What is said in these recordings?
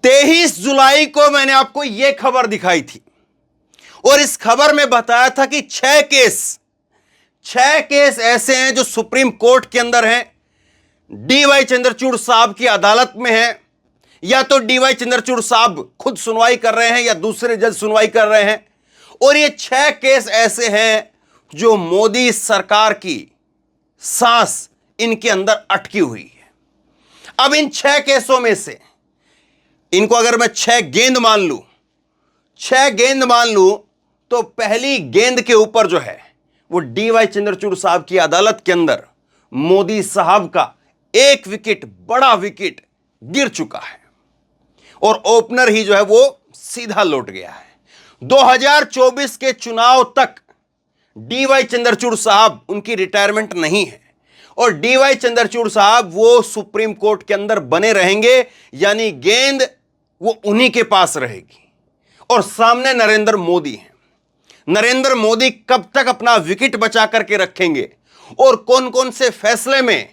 23 जुलाई को मैंने आपको यह खबर दिखाई थी और इस खबर में बताया था कि 6 केस ऐसे हैं जो सुप्रीम कोर्ट के अंदर हैं, डीवाई चंद्रचूड़ साहब की अदालत में है, या तो डीवाई चंद्रचूड़ साहब खुद सुनवाई कर रहे हैं या दूसरे जज सुनवाई कर रहे हैं। और ये 6 केस ऐसे हैं जो मोदी सरकार की सांस इनके अंदर अटकी हुई है। अब इन 6 केसों में से इनको अगर मैं 6 गेंद मान लूं तो पहली गेंद के ऊपर जो है वो डीवाई चंद्रचूड़ साहब की अदालत के अंदर मोदी साहब का एक विकेट, बड़ा विकेट गिर चुका है और ओपनर ही जो है वो सीधा लौट गया है। 2024 के चुनाव तक डीवाई चंद्रचूड़ साहब, उनकी रिटायरमेंट नहीं है और डीवाई चंद्रचूड़ साहब वो सुप्रीम कोर्ट के अंदर बने रहेंगे, यानी गेंद वो उन्हीं के पास रहेगी। और सामने नरेंद्र मोदी हैं। नरेंद्र मोदी कब तक अपना विकेट बचा करके रखेंगे और कौन कौन से फैसले में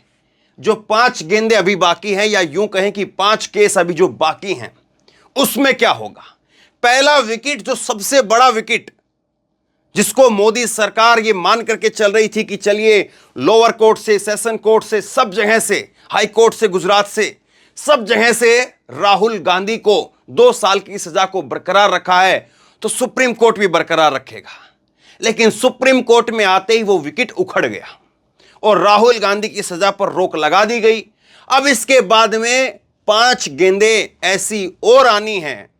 जो 5 गेंदें अभी बाकी हैं, या यूं कहें कि 5 केस अभी जो बाकी हैं, उसमें क्या होगा। पहला विकेट, जो सबसे बड़ा विकेट, जिसको मोदी सरकार ये मान करके चल रही थी कि चलिए लोअर कोर्ट से, सेशन कोर्ट से, सब जगह से, हाई कोर्ट से, गुजरात से, सब जगह से राहुल गांधी को 2 साल की सजा को बरकरार रखा है, तो सुप्रीम कोर्ट भी बरकरार रखेगा। लेकिन सुप्रीम कोर्ट में आते ही वो विकेट उखड़ गया और राहुल गांधी की सजा पर रोक लगा दी गई। अब इसके बाद में 5 गेंदें ऐसी और आनी हैं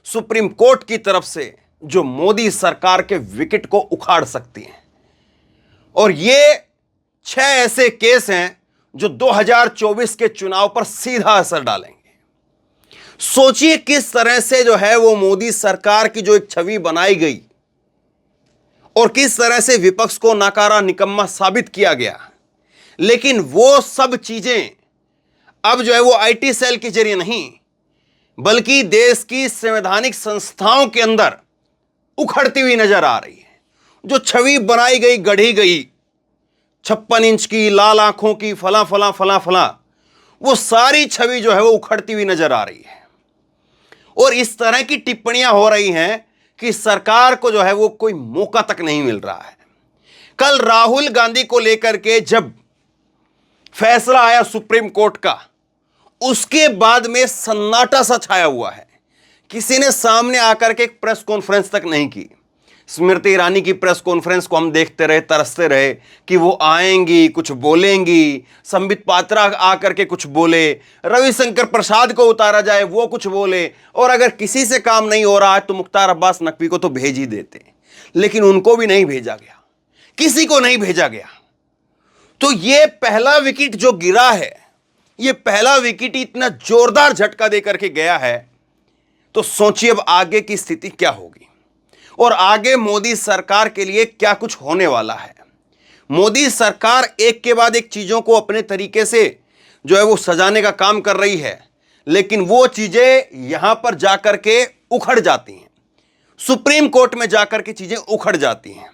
सुप्रीम कोर्ट की तरफ से जो मोदी सरकार के विकेट को उखाड़ सकती हैं। और ये 6 ऐसे केस हैं जो 2024 के चुनाव पर सीधा असर डालेंगे। सोचिए किस तरह से जो है वो मोदी सरकार की जो एक छवि बनाई गई और किस तरह से विपक्ष को नाकारा, निकम्मा साबित किया गया। लेकिन वो सब चीजें अब जो है वो आईटी सेल के जरिए नहीं, बल्कि देश की संवैधानिक संस्थाओं के अंदर उखड़ती हुई नजर आ रही है। जो छवि बनाई गई, गढ़ी गई, 56 इंच की, लाल आंखों की, फला फला फला फला, वो सारी छवि जो है वो उखड़ती हुई नजर आ रही है। और इस तरह की टिप्पणियां हो रही हैं कि सरकार को जो है वो कोई मौका तक नहीं मिल रहा है। कल राहुल गांधी को लेकर के जब फैसला आया सुप्रीम कोर्ट का, उसके बाद में सन्नाटा सा छाया हुआ है। किसी ने सामने आकर के एक प्रेस कॉन्फ्रेंस तक नहीं की। स्मृति ईरानी की प्रेस कॉन्फ्रेंस को हम देखते रहे, तरसते रहे कि वो आएंगी, कुछ बोलेंगी। संबित पात्रा आकर के कुछ बोले, रविशंकर प्रसाद को उतारा जाए, वो कुछ बोले, और अगर किसी से काम नहीं हो रहा है तो मुख्तार अब्बास नकवी को तो भेज ही देते। लेकिन उनको भी नहीं भेजा गया, किसी को नहीं भेजा गया। तो ये पहला विकेट जो गिरा है, ये पहला विकेट इतना जोरदार झटका देकर के गया है, तो सोचिए अब आगे की स्थिति क्या होगी और आगे मोदी सरकार के लिए क्या कुछ होने वाला है। मोदी सरकार एक के बाद एक चीजों को अपने तरीके से जो है वो सजाने का काम कर रही है, लेकिन वो चीजें यहां पर जाकर के उखड़ जाती हैं। सुप्रीम कोर्ट में जाकर के चीजें उखड़ जाती हैं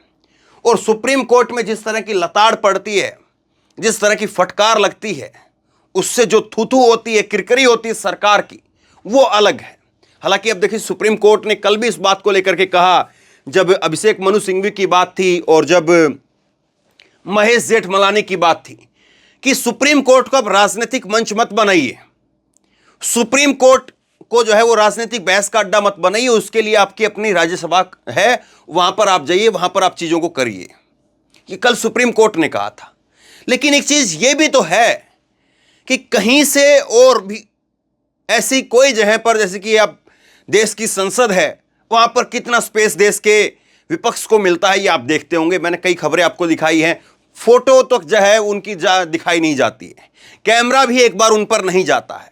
और सुप्रीम कोर्ट में जिस तरह की लताड़ पड़ती है, जिस तरह की फटकार लगती है, उससे जो थूथू होती है, किरकिरी होती है सरकार की, वो अलग है। हालांकि अब देखिए सुप्रीम कोर्ट ने कल भी इस बात को लेकर के कहा, जब अभिषेक मनु सिंघवी की बात थी और जब महेश जेठमलानी की बात थी, कि सुप्रीम कोर्ट को अब राजनीतिक मंच मत बनाइए, सुप्रीम कोर्ट को जो है वो राजनीतिक बहस का अड्डा मत बनाइए। उसके लिए आपकी अपनी राज्यसभा है, वहां पर आप जाइए, वहां पर आप चीजों को करिए। ये कल सुप्रीम कोर्ट ने कहा था। लेकिन एक चीज ये भी तो है कि कहीं से और भी ऐसी कोई जगह पर, जैसे कि आप देश की संसद है, वहां पर कितना स्पेस देश के विपक्ष को मिलता है, ये आप देखते होंगे। मैंने कई खबरें आपको दिखाई हैं, फोटो तो जो है उनकी दिखाई नहीं जाती है, कैमरा भी एक बार उन पर नहीं जाता है।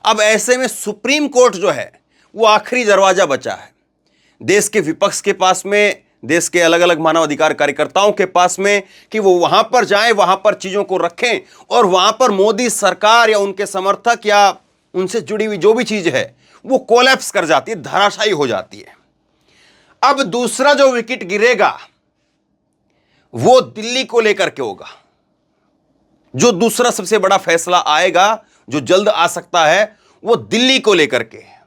अब ऐसे में सुप्रीम कोर्ट जो है वो आखिरी दरवाजा बचा है देश के विपक्ष के पास में, देश के अलग अलग मानवाधिकार कार्यकर्ताओं के पास में, कि वो वहां पर जाएं, वहां पर चीजों को रखें और वहां पर मोदी सरकार या उनके समर्थक या उनसे जुड़ी हुई जो भी चीज है वो कोलैप्स कर जाती है, धराशायी हो जाती है। अब दूसरा जो विकेट गिरेगा वो दिल्ली को लेकर के होगा। जो दूसरा सबसे बड़ा फैसला आएगा, जो जल्द आ सकता है, वो दिल्ली को लेकर के है।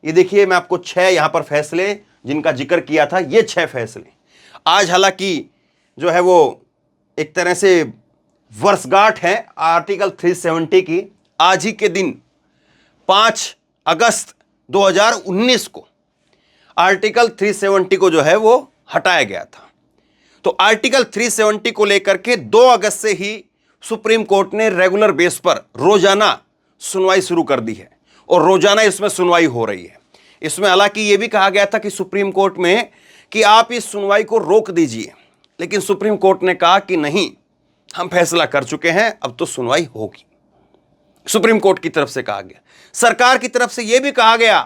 ये देखिए, मैं आपको 6 यहां पर फैसले जिनका जिक्र किया था, ये 6 फैसले आज हालांकि जो है वो एक तरह से वर्षगांठ है आर्टिकल 370 की। आज ही के दिन 5 अगस्त 2019 को आर्टिकल 370 को जो है वो हटाया गया था। तो आर्टिकल 370 को लेकर के 2 अगस्त से ही सुप्रीम कोर्ट ने रेगुलर बेस पर रोजाना सुनवाई शुरू कर दी है और रोजाना इसमें सुनवाई हो रही है। इसमें हालांकि यह भी कहा गया था कि सुप्रीम कोर्ट में कि आप इस सुनवाई को रोक दीजिए, लेकिन सुप्रीम कोर्ट ने कहा कि नहीं, हम फैसला कर चुके हैं, अब तो सुनवाई होगी। सुप्रीम कोर्ट की तरफ से कहा गया। सरकार की तरफ से यह भी कहा गया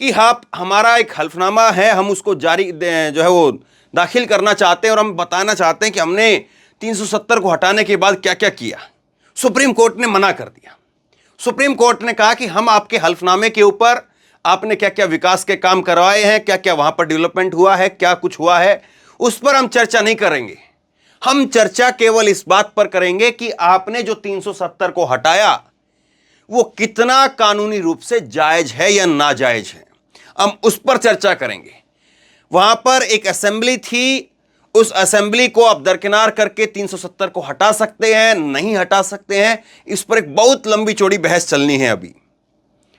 कि हाँ, हमारा एक हल्फनामा है, हम उसको जारी जो है वो दाखिल करना चाहते हैं और हम बताना चाहते हैं कि हमने 370 को हटाने के बाद क्या क्या किया। सुप्रीम कोर्ट ने मना कर दिया। सुप्रीम कोर्ट ने कहा कि हम आपके हल्फनामे के ऊपर आपने क्या क्या विकास के काम करवाए हैं, क्या क्या वहां पर डेवलपमेंट हुआ है, क्या कुछ हुआ है, उस पर हम चर्चा नहीं करेंगे। हम चर्चा केवल इस बात पर करेंगे कि आपने जो 370 को हटाया वो कितना कानूनी रूप से जायज है या नाजायज है, हम उस पर चर्चा करेंगे। वहां पर एक असेंबली थी, उस असेंबली को आप दरकिनार करके 370 को हटा सकते हैं, नहीं हटा सकते हैं, इस पर एक बहुत लंबी चौड़ी बहस चलनी है अभी।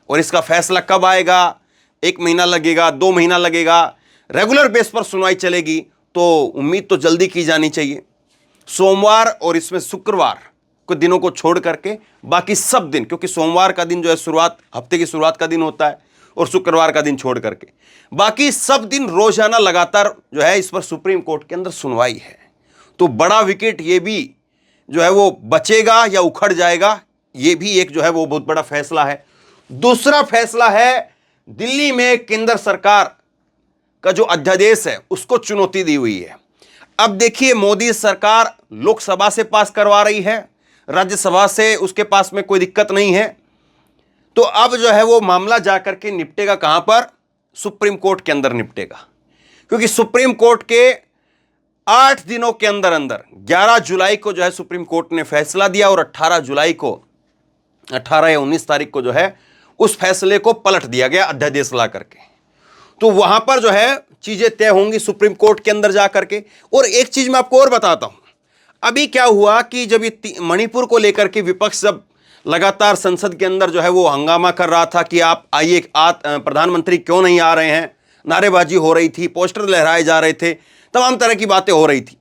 और इसका फैसला कब आएगा, 1 महीना लगेगा, 2 महीना लगेगा, रेगुलर बेस पर सुनवाई चलेगी, तो उम्मीद तो जल्दी की जानी चाहिए। सोमवार और इसमें शुक्रवार को दिनों को छोड़ करके बाकी सब दिन, क्योंकि सोमवार का दिन जो है शुरुआत, हफ्ते की शुरुआत का दिन होता है, और शुक्रवार का दिन छोड़ करके बाकी सब दिन रोजाना लगातार जो है इस पर सुप्रीम कोर्ट के अंदर सुनवाई है। तो बड़ा विकेट ये भी जो है वो बचेगा या उखड़ जाएगा, ये भी एक जो है वो बहुत बड़ा फैसला है। दूसरा फैसला है दिल्ली में केंद्र सरकार का जो अध्यादेश है उसको चुनौती दी हुई है। अब देखिए, मोदी सरकार लोकसभा से पास करवा रही है, राज्यसभा से उसके पास में कोई दिक्कत नहीं है। तो अब जो है वो मामला जाकर के निपटेगा कहां पर, सुप्रीम कोर्ट के अंदर निपटेगा, क्योंकि सुप्रीम कोर्ट के 8 दिनों के अंदर अंदर 11 जुलाई को जो है सुप्रीम कोर्ट ने फैसला दिया और 18 जुलाई को, 18 या 19 तारीख को जो है उस फैसले को पलट दिया गया अध्यादेश ला करके। तो वहां पर जो है चीजें तय होंगी सुप्रीम कोर्ट के अंदर जाकर के। और एक चीज मैं आपको और बताता हूं, अभी क्या हुआ कि जब ये मणिपुर को लेकर के विपक्ष जब लगातार संसद के अंदर जो है वो हंगामा कर रहा था कि आप आइए, प्रधानमंत्री क्यों नहीं आ रहे हैं, नारेबाजी हो रही थी, पोस्टर लहराए जा रहे थे, तमाम तरह की बातें हो रही थी।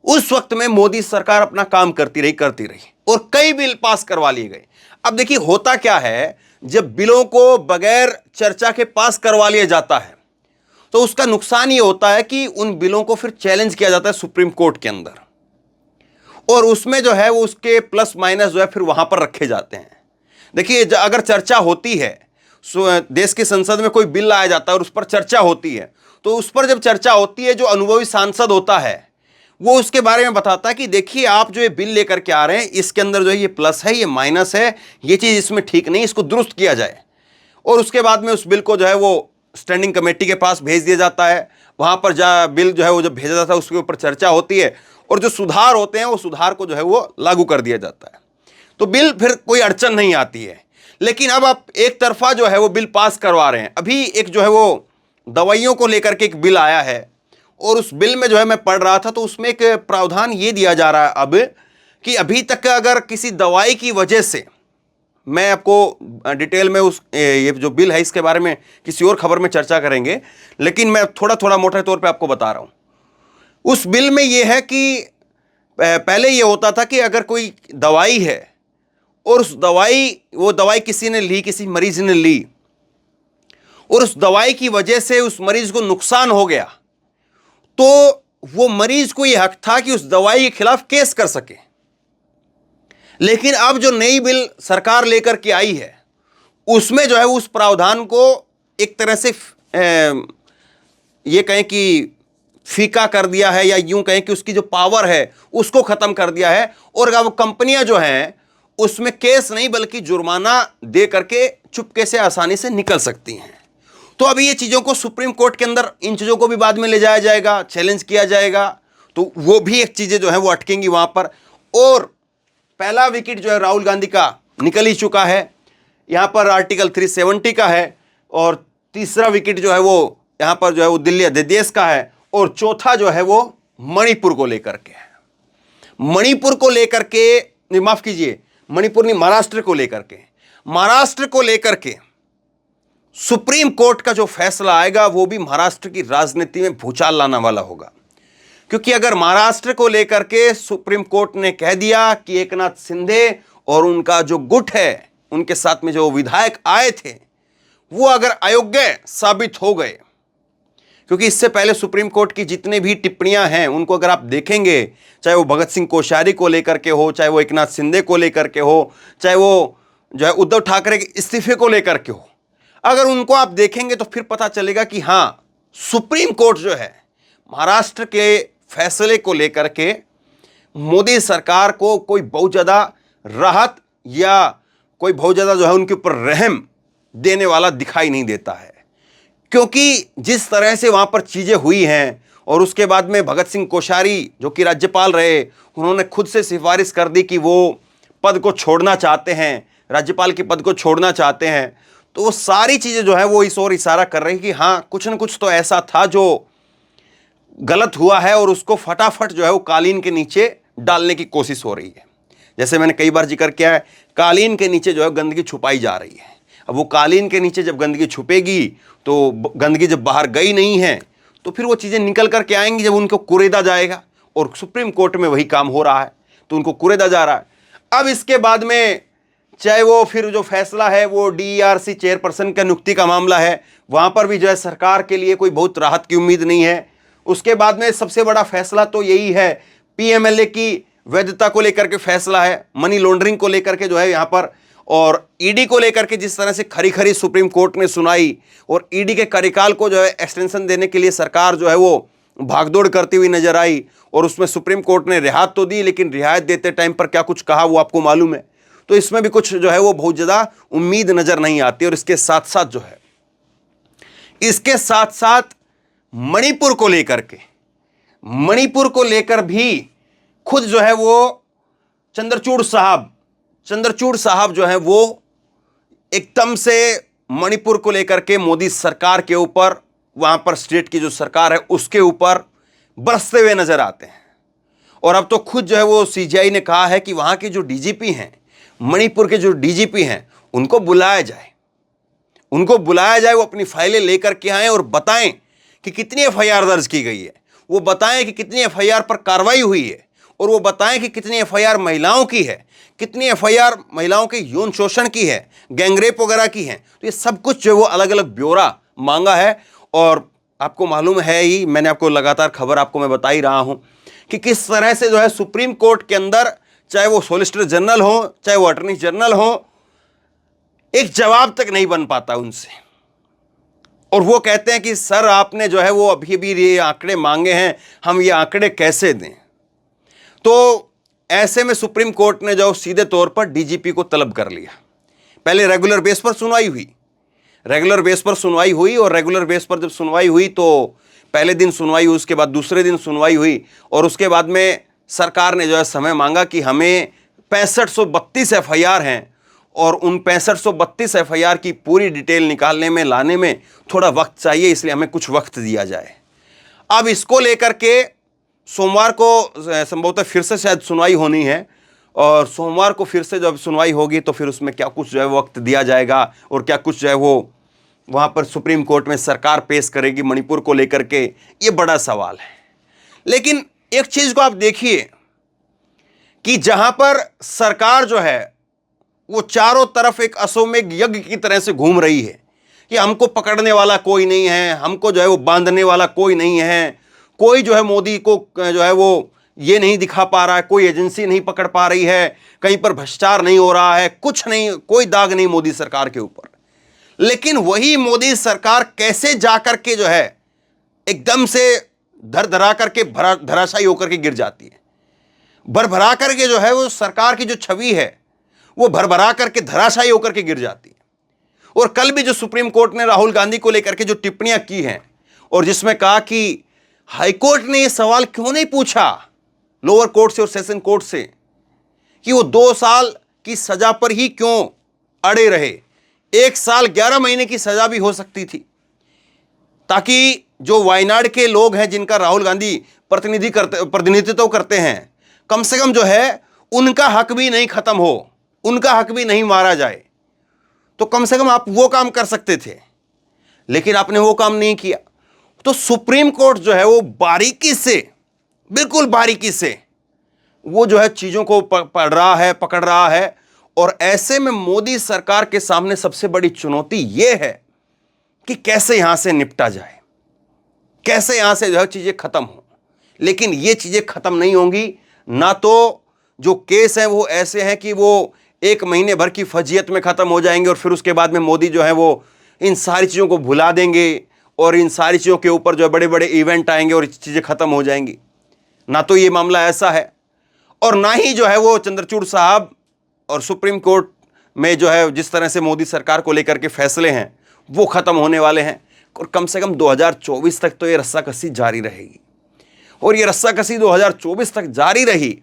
उस वक्त में मोदी सरकार अपना काम करती रही और कई बिल पास करवा लिए गए। अब देखिए, होता क्या है, जब बिलों को बगैर चर्चा के पास करवा लिया जाता है तो उसका नुकसान ये होता है कि उन बिलों को फिर चैलेंज किया जाता है सुप्रीम कोर्ट के अंदर, और उसमें जो है वो उसके प्लस माइनस जो है फिर वहां पर रखे जाते हैं। देखिए, अगर चर्चा होती है, देश की संसद में कोई बिल लाया जाता है और उस पर चर्चा होती है, तो उस पर जब चर्चा होती है, जो अनुभवी सांसद होता है वो उसके बारे में बताता है कि देखिए, आप जो ये बिल लेकर के आ रहे हैं, इसके अंदर जो है ये प्लस है, ये माइनस है, ये चीज इसमें ठीक नहीं, इसको दुरुस्त किया जाए। और उसके बाद में उस बिल को जो है वो स्टैंडिंग कमेटी के पास भेज दिया जाता है। वहां पर बिल जो है वो जब भेजा जाता है उसके ऊपर चर्चा होती है, और जो सुधार होते हैं वो सुधार को जो है वो लागू कर दिया जाता है। तो बिल फिर कोई अड़चन नहीं आती है। लेकिन अब आप एक तरफा जो है वो बिल पास करवा रहे हैं। अभी एक जो है वो दवाइयों को लेकर के एक बिल आया है, और उस बिल में जो है मैं पढ़ रहा था, तो उसमें एक प्रावधान ये दिया जा रहा है अब कि अभी तक अगर किसी दवाई की वजह से, मैं आपको डिटेल में ये जो बिल है इसके बारे में किसी और खबर में चर्चा करेंगे, लेकिन मैं थोड़ा थोड़ा मोटे तौर पे आपको बता रहा हूं। उस बिल में ये है कि पहले ये होता था कि अगर कोई दवाई है और वो दवाई किसी ने ली, किसी मरीज ने ली, और उस दवाई की वजह से उस मरीज को नुकसान हो गया, तो वो मरीज को यह हक था कि उस दवाई के खिलाफ केस कर सके। लेकिन अब जो नई बिल सरकार लेकर के आई है उसमें जो है उस प्रावधान को एक तरह से ये कहें कि फीका कर दिया है, या यूं कहें कि उसकी जो पावर है उसको खत्म कर दिया है। और अब कंपनियां जो हैं उसमें केस नहीं बल्कि जुर्माना दे करके चुपके से आसानी से निकल सकती हैं। तो अभी ये चीज़ों को सुप्रीम कोर्ट के अंदर, इन चीज़ों को भी बाद में ले जाया जाएगा, चैलेंज किया जाएगा, तो वो भी एक चीज़ें जो है वो अटकेंगी वहां पर। और पहला विकेट जो है राहुल गांधी का निकल ही चुका है। यहां पर आर्टिकल 370 का है, और तीसरा विकेट जो है वो यहां पर जो है वो दिल्ली अधिदेश का है, और चौथा जो है वो मणिपुर को लेकर के है। मणिपुर को लेकर के, माफ कीजिए, मणिपुर नहीं, महाराष्ट्र को लेकर के, महाराष्ट्र को लेकर के सुप्रीम कोर्ट का जो फैसला आएगा वो भी महाराष्ट्र की राजनीति में भूचाल लाने वाला होगा। क्योंकि अगर महाराष्ट्र को लेकर के सुप्रीम कोर्ट ने कह दिया कि एकनाथ शिंदे और उनका जो गुट है, उनके साथ में जो विधायक आए थे, वो अगर अयोग्य साबित हो गए, क्योंकि इससे पहले सुप्रीम कोर्ट की जितने भी टिप्पणियां हैं उनको अगर आप देखेंगे, चाहे वो भगत सिंह कोश्यारी को लेकर के हो, चाहे वो एकनाथ शिंदे को लेकर के हो, चाहे वो जो है उद्धव ठाकरे के इस्तीफे को लेकर के हो, अगर उनको आप देखेंगे तो फिर पता चलेगा कि हाँ, सुप्रीम कोर्ट जो है महाराष्ट्र के फैसले को लेकर के मोदी सरकार को कोई बहुत ज़्यादा राहत या कोई बहुत ज़्यादा जो है उनके ऊपर रहम देने वाला दिखाई नहीं देता है। क्योंकि जिस तरह से वहाँ पर चीज़ें हुई हैं, और उसके बाद में भगत सिंह कोश्यारी जो कि राज्यपाल रहे, उन्होंने खुद से सिफारिश कर दी कि वो पद को छोड़ना चाहते हैं, राज्यपाल के पद को छोड़ना चाहते हैं। तो वो सारी चीज़ें जो है वो इस ओर इशारा कर रही कि हाँ, कुछ न कुछ तो ऐसा था जो गलत हुआ है, और उसको फटाफट जो है वो कालीन के नीचे डालने की कोशिश हो रही है। जैसे मैंने कई बार जिक्र किया है, कालीन के नीचे जो है गंदगी छुपाई जा रही है। अब वो कालीन के नीचे जब गंदगी छुपेगी, तो गंदगी जब बाहर गई नहीं है तो फिर वो चीज़ें निकल करके आएंगी जब उनको कुरेदा जाएगा, और सुप्रीम कोर्ट में वही काम हो रहा है, तो उनको कुरेदा जा रहा है। अब इसके बाद में चाहे वो फिर जो फैसला है वो DERC चेयरपर्सन का नियुक्ति का मामला है, वहाँ पर भी जो है सरकार के लिए कोई बहुत राहत की उम्मीद नहीं है। उसके बाद में सबसे बड़ा फैसला तो यही है, PMLA की वैधता को लेकर के फैसला है, मनी लॉन्ड्रिंग को लेकर के जो है यहाँ पर, और ED को लेकर के जिस तरह से खरी खरी सुप्रीम कोर्ट ने सुनाई, और ED के कार्यकाल को जो है एक्सटेंशन देने के लिए सरकार जो है वो भागदौड़ करती हुई नजर आई, और उसमें सुप्रीम कोर्ट ने रियायत तो दी, लेकिन रियायत देते टाइम पर क्या कुछ कहा वो आपको मालूम है। तो इसमें भी कुछ जो है वो बहुत ज़्यादा उम्मीद नजर नहीं आती। और इसके साथ साथ जो है, इसके साथ साथ मणिपुर को लेकर के, मणिपुर को लेकर भी खुद जो है वो चंद्रचूड़ साहब जो है वो एकदम से मणिपुर को लेकर के मोदी सरकार के ऊपर, वहां पर स्टेट की जो सरकार है उसके ऊपर बरसते हुए नजर आते हैं। और अब तो खुद जो है वो CGI ने कहा है कि वहां के जो DGP हैं, मणिपुर के जो DGP हैं, उनको बुलाया जाए, वो अपनी फाइलें लेकर के आएं और बताएं कि कितनी FIR दर्ज की गई है, वो बताएं कि कितनी FIR पर कार्रवाई हुई है, और वो बताएं कि कितनी FIR महिलाओं की है, कितनी FIR महिलाओं के यौन शोषण की है, गैंगरेप वगैरह की है। तो ये सब कुछ जो है वो अलग अलग ब्यौरा मांगा है। और आपको मालूम है ही, मैंने आपको लगातार खबर आपको मैं बता ही रहा हूं कि किस तरह से जो है सुप्रीम कोर्ट के अंदर, चाहे वो सॉलिसिटर जनरल हो, चाहे वो अटॉर्नी जनरल हो, एक जवाब तक नहीं बन पाता उनसे। और वो कहते हैं कि सर आपने जो है वो अभी भी ये आंकड़े मांगे हैं, हम ये आंकड़े कैसे दें। तो ऐसे में सुप्रीम कोर्ट ने जो सीधे तौर पर DGP को तलब कर लिया। पहले रेगुलर बेस पर सुनवाई हुई, और रेगुलर बेस पर जब सुनवाई हुई तो पहले दिन सुनवाई हुई, उसके बाद दूसरे दिन सुनवाई हुई, और उसके बाद में सरकार ने जो है समय मांगा कि हमें 6532 FIR हैं, और उन 6532 FIR की पूरी डिटेल निकालने में, लाने में थोड़ा वक्त चाहिए, इसलिए हमें कुछ वक्त दिया जाए। अब इसको लेकर के सोमवार को संभवतः फिर से शायद सुनवाई होनी है, और सोमवार को फिर से जब सुनवाई होगी तो फिर उसमें क्या कुछ जो है वक्त दिया जाएगा, और क्या कुछ जो है वो वहाँ पर सुप्रीम कोर्ट में सरकार पेश करेगी मणिपुर को लेकर के, ये बड़ा सवाल है। लेकिन एक चीज़ को आप देखिए कि जहाँ पर सरकार जो है वो चारों तरफ एक अश्वमेध यज्ञ की तरह से घूम रही है कि हमको पकड़ने वाला कोई नहीं है, हमको जो है वो बांधने वाला कोई नहीं है, कोई जो है मोदी को जो है वो ये नहीं दिखा पा रहा है, कोई एजेंसी नहीं पकड़ पा रही है, कहीं पर भ्रष्टाचार नहीं हो रहा है, कुछ नहीं, कोई दाग नहीं मोदी सरकार के ऊपर। लेकिन वही मोदी सरकार कैसे जाकर के जो है एकदम से धरा करके धराशायी होकर के गिर जाती है, भरा करके जो है वो सरकार की जो छवि है वो भरा करके धराशायी होकर के गिर जाती है। और कल भी जो सुप्रीम कोर्ट ने राहुल गांधी को लेकर के जो टिप्पणियां की हैं, और जिसमें कहा कि हाईकोर्ट ने ये सवाल क्यों नहीं पूछा लोअर कोर्ट से और सेशन कोर्ट से कि वो 2 साल की सजा पर ही क्यों अड़े रहे, 1 साल 11 महीने की सजा भी हो सकती थी, ताकि जो वायनाड के लोग हैं जिनका राहुल गांधी प्रतिनिधित्व करते हैं, कम से कम जो है उनका हक भी नहीं खत्म हो, उनका हक भी नहीं मारा जाए। तो कम से कम आप वो काम कर सकते थे, लेकिन आपने वो काम नहीं किया। तो सुप्रीम कोर्ट जो है वो बारीकी से, बिल्कुल बारीकी से वो जो है चीजों को पढ़ रहा है, पकड़ रहा है। और ऐसे में मोदी सरकार के सामने सबसे बड़ी चुनौती यह है कि कैसे यहां से निपटा जाए, कैसे यहां से जो है चीजें खत्म हो। लेकिन ये चीजें खत्म नहीं होंगी। ना तो जो केस हैं वो ऐसे हैं कि वो 1 महीने भर की फजीयत में खत्म हो जाएंगे और फिर उसके बाद में मोदी जो है वो इन सारी चीजों को भुला देंगे और इन सारी चीजों के ऊपर जो है बड़े बड़े इवेंट आएंगे और चीजें खत्म हो जाएंगी। ना तो ये मामला ऐसा है, और ना ही जो है वो चंद्रचूड़ साहब और सुप्रीम कोर्ट में जो है जिस तरह से मोदी सरकार को लेकर के फैसले हैं वो खत्म होने वाले हैं। और कम से कम 2024 तक तो ये रस्साकसी जारी रहेगी। और ये रस्साकसी 2024 तक जारी रही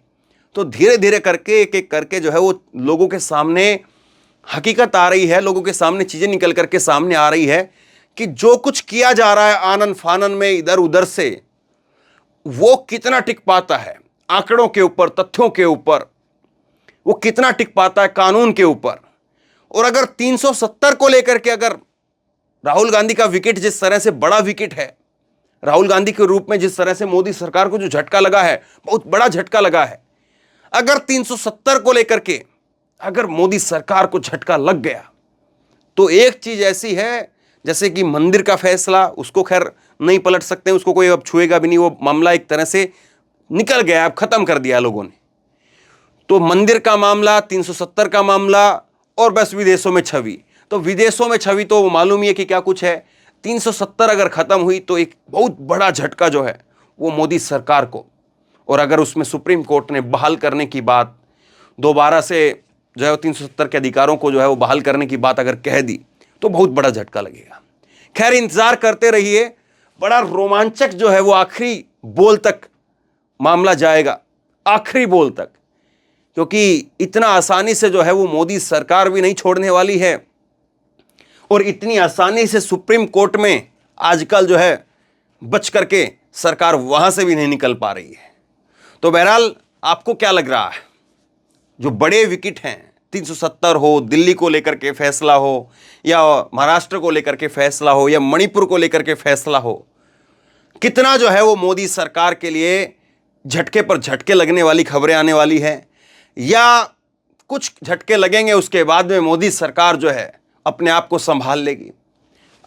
तो धीरे धीरे करके एक एक करके जो है वो लोगों के सामने हकीकत आ रही है, लोगों के सामने चीजें निकल करके सामने आ रही है कि जो कुछ किया जा रहा है आनन फानन में इधर उधर से, वो कितना टिक पाता है आंकड़ों के ऊपर, तथ्यों के ऊपर, वो कितना टिक पाता है कानून के ऊपर। और अगर 370 को लेकर के अगर राहुल गांधी का विकेट जिस तरह से बड़ा विकेट है, राहुल गांधी के रूप में जिस तरह से मोदी सरकार को जो झटका लगा है, बहुत बड़ा झटका लगा है, अगर 370 को लेकर के अगर मोदी सरकार को झटका लग गया तो एक चीज ऐसी है जैसे कि मंदिर का फैसला, उसको खैर नहीं पलट सकते, उसको कोई अब छुएगा भी नहीं, वो मामला एक तरह से निकल गया, अब खत्म कर दिया लोगों ने। तो मंदिर का मामला, 370 का मामला और बस विदेशों में छवि। तो विदेशों में छवि तो मालूम ही है कि क्या कुछ है। 370 अगर खत्म हुई तो एक बहुत बड़ा झटका जो है वो मोदी सरकार को, और अगर उसमें सुप्रीम कोर्ट ने बहाल करने की बात, दोबारा से जो है 370 के अधिकारों को जो है वो बहाल करने की बात अगर कह दी तो बहुत बड़ा झटका लगेगा। खैर इंतजार करते रहिए, बड़ा रोमांचक जो है वो आखिरी बोल तक मामला जाएगा, आखिरी बोल तक, क्योंकि इतना आसानी से जो है वो मोदी सरकार भी नहीं छोड़ने वाली है और इतनी आसानी से सुप्रीम कोर्ट में आजकल जो है बच करके सरकार वहां से भी नहीं निकल पा रही है। तो बहरहाल आपको क्या लग रहा है, जो बड़े विकेट हैं 370 हो, दिल्ली को लेकर के फैसला हो या महाराष्ट्र को लेकर के फैसला हो या मणिपुर को लेकर के फैसला हो, कितना जो है वो मोदी सरकार के लिए झटके पर झटके लगने वाली खबरें आने वाली है, या कुछ झटके लगेंगे उसके बाद में मोदी सरकार जो है अपने आप को संभाल लेगी?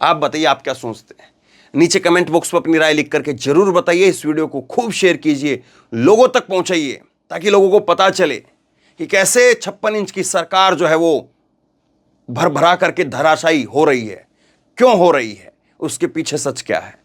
आप बताइए, आप क्या सोचते हैं? नीचे कमेंट बॉक्स में अपनी राय लिख करके जरूर बताइए। इस वीडियो को खूब शेयर कीजिए, लोगों तक पहुंचाइए, ताकि लोगों को पता चले कि कैसे 56 इंच की सरकार जो है वो भरभरा करके धराशायी हो रही है, क्यों हो रही है, उसके पीछे सच क्या है।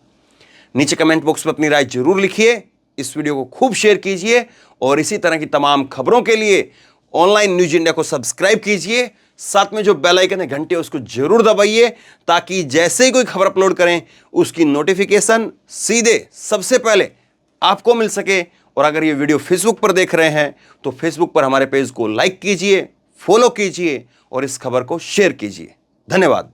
नीचे कमेंट बॉक्स में अपनी राय जरूर लिखिए, इस वीडियो को खूब शेयर कीजिए और इसी तरह की तमाम खबरों के लिए ऑनलाइन न्यूज इंडिया को सब्सक्राइब कीजिए। साथ में जो बेल आइकन है घंटे उसको जरूर दबाइए, ताकि जैसे ही कोई खबर अपलोड करें उसकी नोटिफिकेशन सीधे सबसे पहले आपको मिल सके। और अगर ये वीडियो फेसबुक पर देख रहे हैं तो फेसबुक पर हमारे पेज को लाइक कीजिए, फॉलो कीजिए और इस खबर को शेयर कीजिए। धन्यवाद।